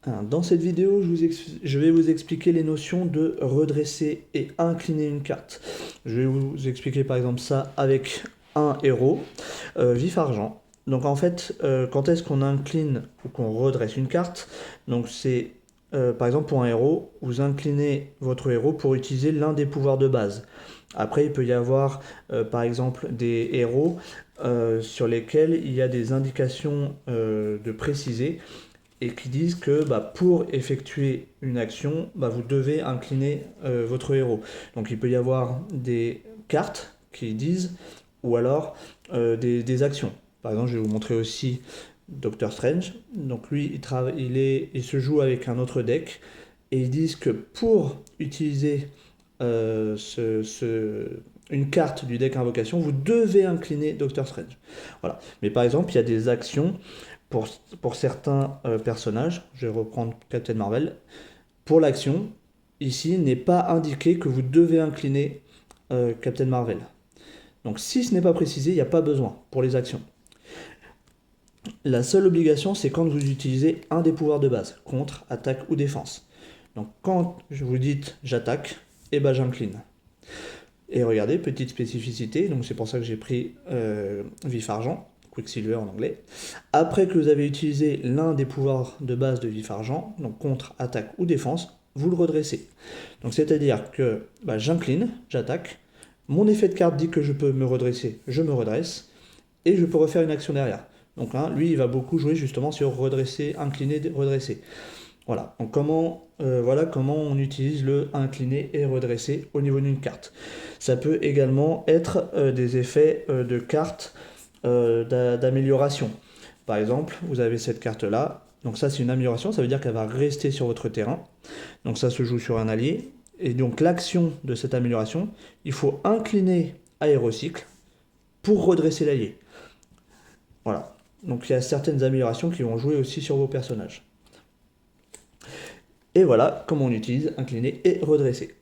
Alors, dans cette vidéo, je vais vous expliquer les notions de redresser et incliner une carte. Je vais vous expliquer par exemple ça avec un héros, vif argent. Donc en fait, quand est-ce qu'on incline ou qu'on redresse une carte? Donc c'est par exemple pour un héros, vous inclinez votre héros pour utiliser l'un des pouvoirs de base. Après, il peut y avoir par exemple des héros sur lesquels il y a des indications de préciser et qui disent que pour effectuer une action, vous devez incliner votre héros. Donc il peut y avoir des cartes qui disent, ou alors des actions. Par exemple, je vais vous montrer aussi Doctor Strange. Donc lui, il se joue avec un autre deck, et ils disent que pour utiliser une carte du deck invocation, vous devez incliner Doctor Strange. Voilà. Mais par exemple, il y a des actions pour certains personnages, je vais reprendre Captain Marvel, pour l'action, ici, n'est pas indiqué que vous devez incliner Captain Marvel. Donc si ce n'est pas précisé, il n'y a pas besoin pour les actions. La seule obligation, c'est quand vous utilisez un des pouvoirs de base, contre, attaque ou défense. Donc quand je vous dites j'attaque, et j'incline. Et regardez, petite spécificité, donc c'est pour ça que j'ai pris vif argent, Quicksilver en anglais. Après que vous avez utilisé l'un des pouvoirs de base de vif argent, donc contre, attaque ou défense, vous le redressez. Donc c'est-à-dire que j'incline, j'attaque, mon effet de carte dit que je peux me redresser, je me redresse, et je peux refaire une action derrière. Donc lui, il va beaucoup jouer justement sur redresser, incliner, redresser. Voilà, donc voilà comment on utilise le incliner et redresser au niveau d'une carte. Ça peut également être des effets de cartes d'amélioration. Par exemple, vous avez cette carte-là, donc ça c'est une amélioration, ça veut dire qu'elle va rester sur votre terrain. Donc ça se joue sur un allié. Et donc l'action de cette amélioration, il faut incliner Aérocycle pour redresser l'allié. Voilà, donc il y a certaines améliorations qui vont jouer aussi sur vos personnages. Et voilà comment on utilise incliner et redresser.